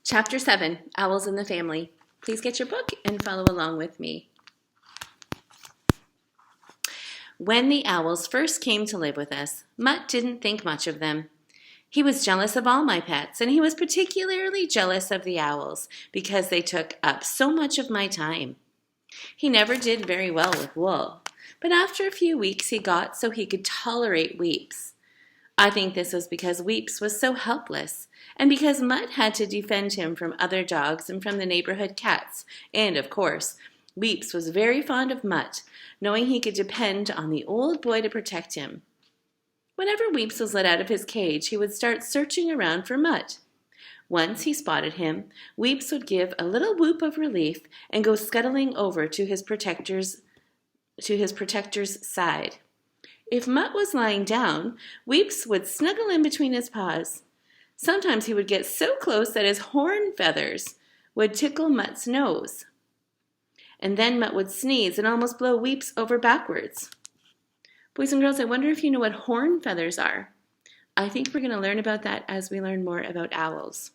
Chapter 7, Owls in the Family. Please get your book and follow along with me. When the owls first came to live with us, Mutt didn't think much of them. He was jealous of all my pets, and he was particularly jealous of the owls because they took up so much of my time. He never did very well with Wool, but after a few weeks he got so he could tolerate Weeps. I think this was because Weeps was so helpless, and because Mutt had to defend him from other dogs and from the neighborhood cats, and, of course, Weeps was very fond of Mutt, knowing he could depend on the old boy to protect him. Whenever Weeps was let out of his cage, he would start searching around for Mutt. Once he spotted him, Weeps would give a little whoop of relief and go scuttling over to his protector's side. If Mutt was lying down, Weeps would snuggle in between his paws. Sometimes he would get so close that his horn feathers would tickle Mutt's nose. And then Mutt would sneeze and almost blow Weeps over backwards. Boys and girls, I wonder if you know what horn feathers are. I think we're going to learn about that as we learn more about owls.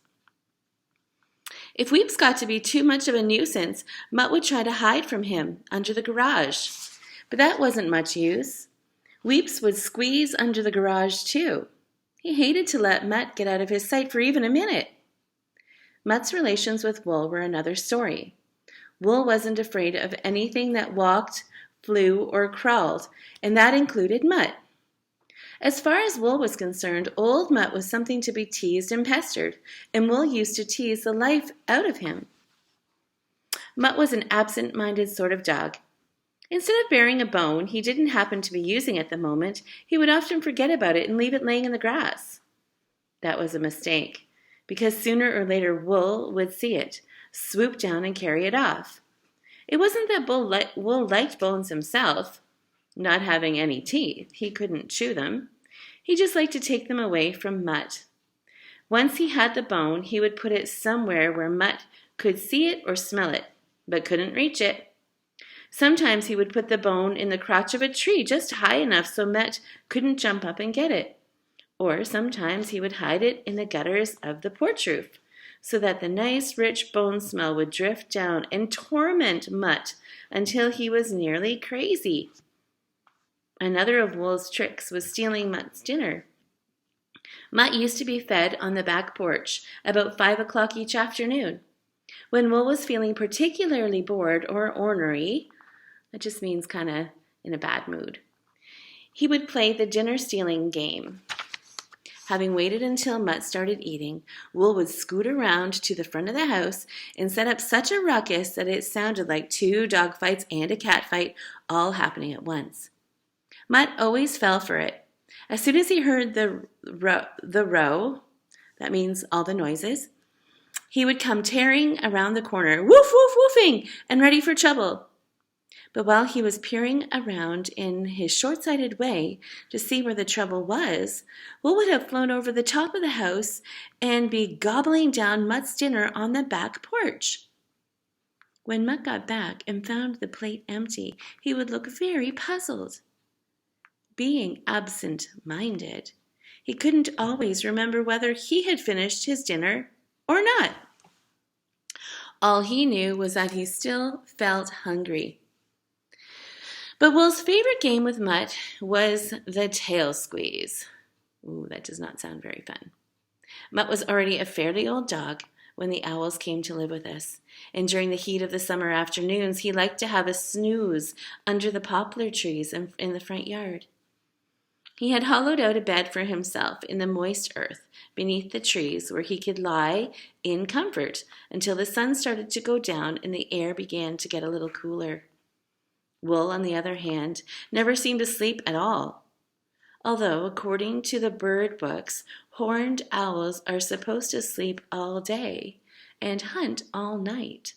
If Weeps got to be too much of a nuisance, Mutt would try to hide from him under the garage. But that wasn't much use. Weeps would squeeze under the garage too. He hated to let Mutt get out of his sight for even a minute. Mutt's relations with Wool were another story. Wool wasn't afraid of anything that walked, flew, or crawled, and that included Mutt. As far as Wool was concerned, old Mutt was something to be teased and pestered, and Wool used to tease the life out of him. Mutt was an absent-minded sort of dog. Instead of burying a bone he didn't happen to be using at the moment, he would often forget about it and leave it laying in the grass. That was a mistake, because sooner or later Wool would see it, swoop down and carry it off. It wasn't that Wool liked bones himself. Not having any teeth, he couldn't chew them. He just liked to take them away from Mutt. Once he had the bone, he would put it somewhere where Mutt could see it or smell it, but couldn't reach it. Sometimes he would put the bone in the crotch of a tree just high enough so Mutt couldn't jump up and get it. Or sometimes he would hide it in the gutters of the porch roof so that the nice, rich bone smell would drift down and torment Mutt until he was nearly crazy. Another of Wool's tricks was stealing Mutt's dinner. Mutt used to be fed on the back porch about 5 o'clock each afternoon. When Wool was feeling particularly bored or ornery, that just means kind of in a bad mood, he would play the dinner stealing game. Having waited until Mutt started eating, Wool would scoot around to the front of the house and set up such a ruckus that it sounded like 2 dog fights and a cat fight all happening at once. Mutt always fell for it. As soon as he heard the row, that means all the noises, he would come tearing around the corner, woof, woof, woofing, and ready for trouble. But while he was peering around in his short-sighted way to see where the trouble was, Wool would have flown over the top of the house and be gobbling down Mutt's dinner on the back porch. When Mutt got back and found the plate empty, he would look very puzzled. Being absent-minded, he couldn't always remember whether he had finished his dinner or not. All he knew was that he still felt hungry. But Wool's favorite game with Mutt was the tail squeeze. Ooh, that does not sound very fun. Mutt was already a fairly old dog when the owls came to live with us, and during the heat of the summer afternoons, he liked to have a snooze under the poplar trees in the front yard. He had hollowed out a bed for himself in the moist earth beneath the trees where he could lie in comfort until the sun started to go down and the air began to get a little cooler. Wool, on the other hand, never seemed to sleep at all. Although, according to the bird books, horned owls are supposed to sleep all day and hunt all night.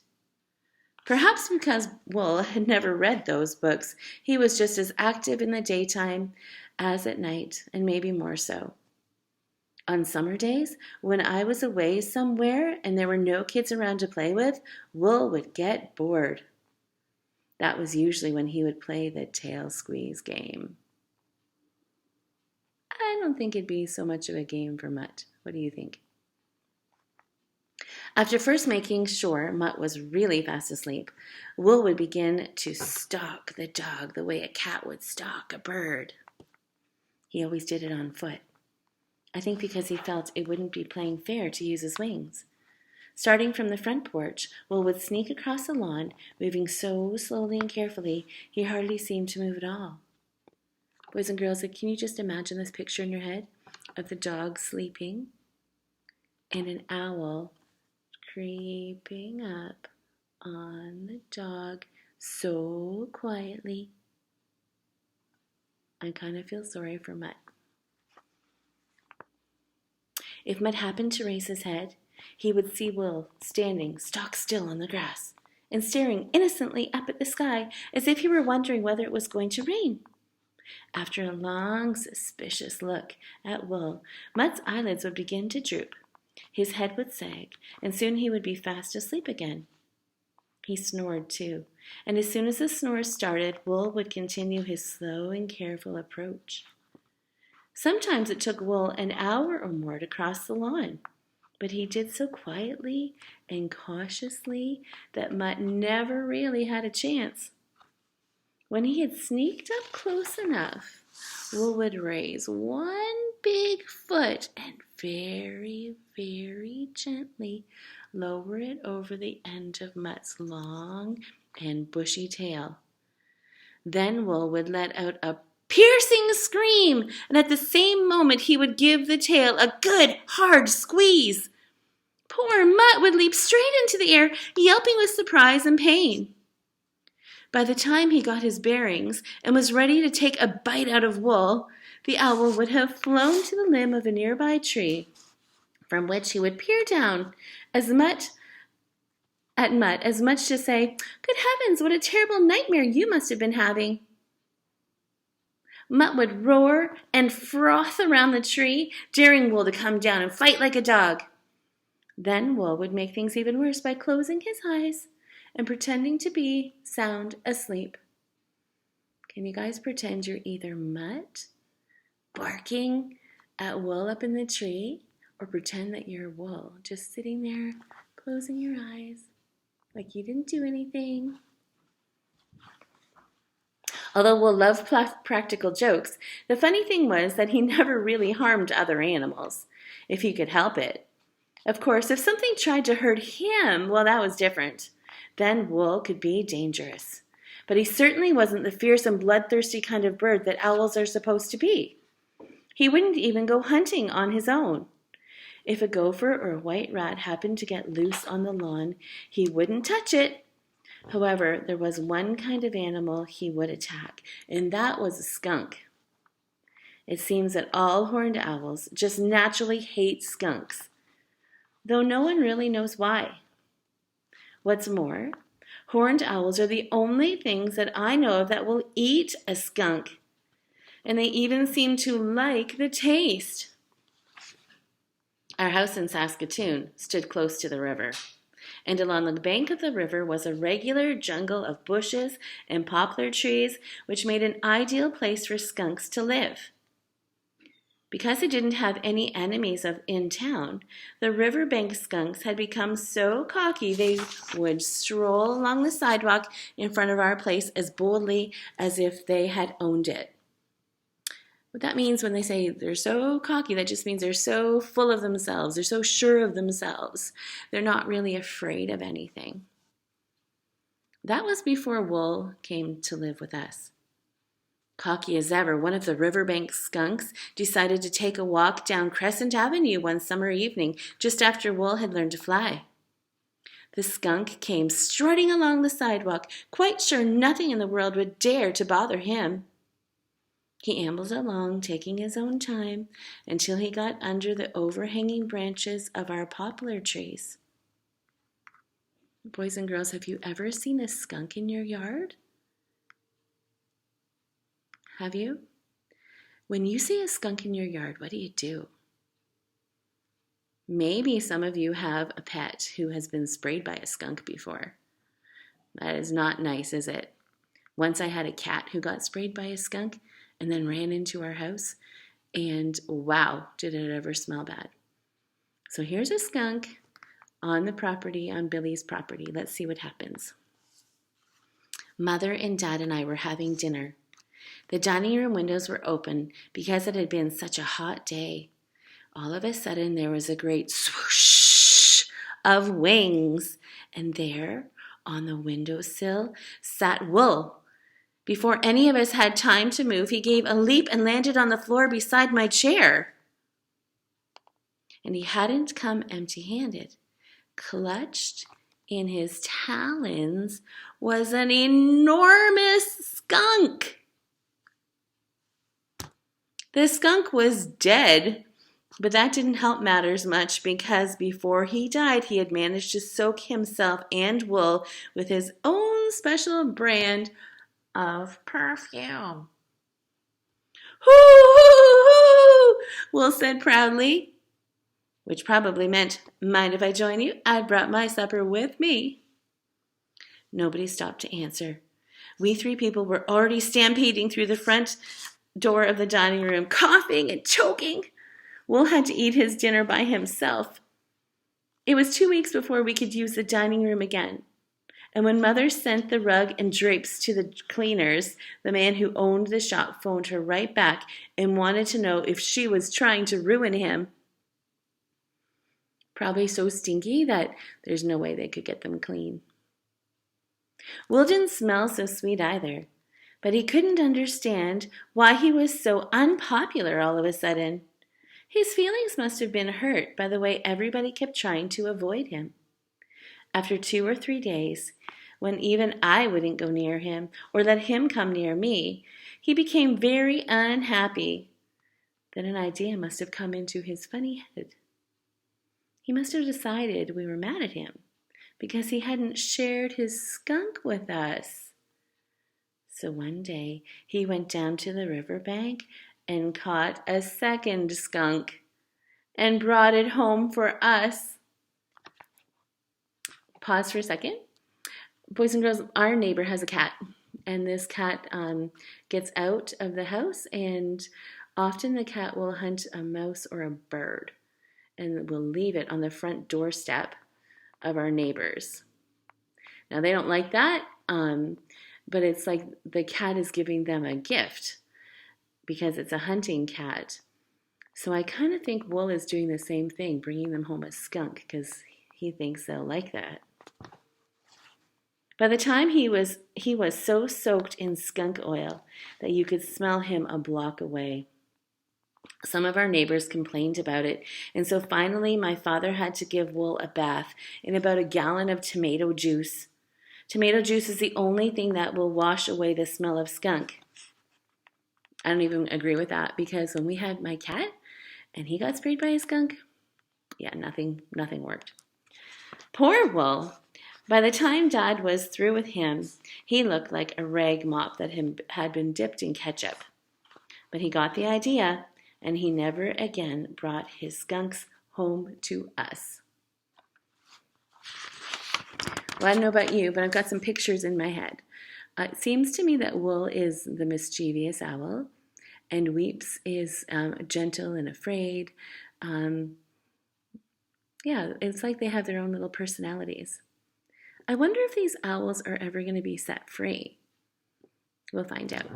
Perhaps because Wool had never read those books, he was just as active in the daytime as at night, and maybe more so. On summer days, when I was away somewhere and there were no kids around to play with, Wool would get bored. That was usually when he would play the tail squeeze game. I don't think it'd be so much of a game for Mutt. What do you think? After first making sure Mutt was really fast asleep, Will would begin to stalk the dog the way a cat would stalk a bird. He always did it on foot. I think because he felt it wouldn't be playing fair to use his wings. Starting from the front porch, Will would sneak across the lawn, moving so slowly and carefully he hardly seemed to move at all. Boys and girls, can you just imagine this picture in your head of the dog sleeping and an owl creeping up on the dog so quietly? I kind of feel sorry for Mutt. If Mutt happened to raise his head, he would see Will standing stock still on the grass and staring innocently up at the sky as if he were wondering whether it was going to rain. After a long, suspicious look at Will, Mutt's eyelids would begin to droop. His head would sag, and soon he would be fast asleep again. He snored too, and as soon as the snores started, Will would continue his slow and careful approach. Sometimes it took Will an hour or more to cross the lawn, but he did so quietly and cautiously that Mutt never really had a chance. When he had sneaked up close enough, Will would raise one big foot and very, very gently lower it over the end of Mutt's long and bushy tail. Then Will would let out a piercing scream, and at the same moment he would give the tail a good, hard squeeze. Poor Mutt would leap straight into the air, yelping with surprise and pain. By the time he got his bearings and was ready to take a bite out of Will, the owl would have flown to the limb of a nearby tree, from which he would peer down as much to say, "Good heavens, what a terrible nightmare you must have been having." Mutt would roar and froth around the tree, daring Will to come down and fight like a dog. Then Will would make things even worse by closing his eyes and pretending to be sound asleep. Can you guys pretend you're either Mutt barking at Will up in the tree, or pretend that you're Will just sitting there closing your eyes like you didn't do anything? Although Will loved practical jokes, the funny thing was that he never really harmed other animals, if he could help it. Of course, if something tried to hurt him, well, that was different. Then Will could be dangerous. But he certainly wasn't the fierce and bloodthirsty kind of bird that owls are supposed to be. He wouldn't even go hunting on his own. If a gopher or a white rat happened to get loose on the lawn, he wouldn't touch it. However, there was one kind of animal he would attack, and that was a skunk. It seems that all horned owls just naturally hate skunks, though no one really knows why. What's more, horned owls are the only things that I know of that will eat a skunk, and they even seem to like the taste. Our house in Saskatoon stood close to the river, and along the bank of the river was a regular jungle of bushes and poplar trees, which made an ideal place for skunks to live. Because it didn't have any enemies in town, the riverbank skunks had become so cocky they would stroll along the sidewalk in front of our place as boldly as if they had owned it. What that means when they say they're so cocky, that just means they're so full of themselves, they're so sure of themselves. They're not really afraid of anything. That was before Will came to live with us. Cocky as ever, one of the riverbank skunks decided to take a walk down Crescent Avenue one summer evening just after Will had learned to fly. The skunk came strutting along the sidewalk, quite sure nothing in the world would dare to bother him. He ambled along, taking his own time, until he got under the overhanging branches of our poplar trees. Boys and girls, have you ever seen a skunk in your yard? Have you? When you see a skunk in your yard, what do? Maybe some of you have a pet who has been sprayed by a skunk before. That is not nice, is it? Once I had a cat who got sprayed by a skunk and then ran into our house, and wow, did it ever smell bad. So here's a skunk on the property, on Billy's property. Let's see what happens. Mother and Dad and I were having dinner. The dining room windows were open because it had been such a hot day. All of a sudden, there was a great swoosh of wings, and there, on the windowsill, sat Wool. Before any of us had time to move, he gave a leap and landed on the floor beside my chair. And he hadn't come empty-handed. Clutched in his talons was an enormous skunk. The skunk was dead, but that didn't help matters much because before he died, he had managed to soak himself and Wool with his own special brand of perfume. "Hoo, hoo, hoo," Wool said proudly, which probably meant, "Mind if I join you? I brought my supper with me." Nobody stopped to answer. We three people were already stampeding through the front door of the dining room, coughing and choking. Wool had to eat his dinner by himself. It was 2 weeks before we could use the dining room again. And when Mother sent the rug and drapes to the cleaners, the man who owned the shop phoned her right back and wanted to know if she was trying to ruin him. Probably so stinky that there's no way they could get them clean. Wool didn't smell so sweet either, but he couldn't understand why he was so unpopular all of a sudden. His feelings must have been hurt by the way everybody kept trying to avoid him. After 2 or 3 days, when even I wouldn't go near him or let him come near me, he became very unhappy. Then an idea must have come into his funny head. He must have decided we were mad at him because he hadn't shared his skunk with us. So one day he went down to the riverbank and caught a second skunk and brought it home for us. Pause for a second. Boys and girls, our neighbor has a cat, and this cat gets out of the house, and often the cat will hunt a mouse or a bird and will leave it on the front doorstep of our neighbors. Now, they don't like that, but it's like the cat is giving them a gift because it's a hunting cat. So I kind of think Wool is doing the same thing, bringing them home a skunk because he thinks they'll like that. By the time he was so soaked in skunk oil that you could smell him a block away. Some of our neighbors complained about it, and so finally my father had to give Wool a bath in about a gallon of tomato juice. Tomato juice is the only thing that will wash away the smell of skunk. I don't even agree with that because when we had my cat and he got sprayed by a skunk, yeah, nothing worked. Poor Wool. By the time Dad was through with him, he looked like a rag mop that had been dipped in ketchup. But he got the idea, and he never again brought his skunks home to us. Well, I don't know about you, but I've got some pictures in my head. It seems to me that Wool is the mischievous owl, and Weeps is gentle and afraid. Yeah, it's like they have their own little personalities. I wonder if these owls are ever going to be set free. We'll find out.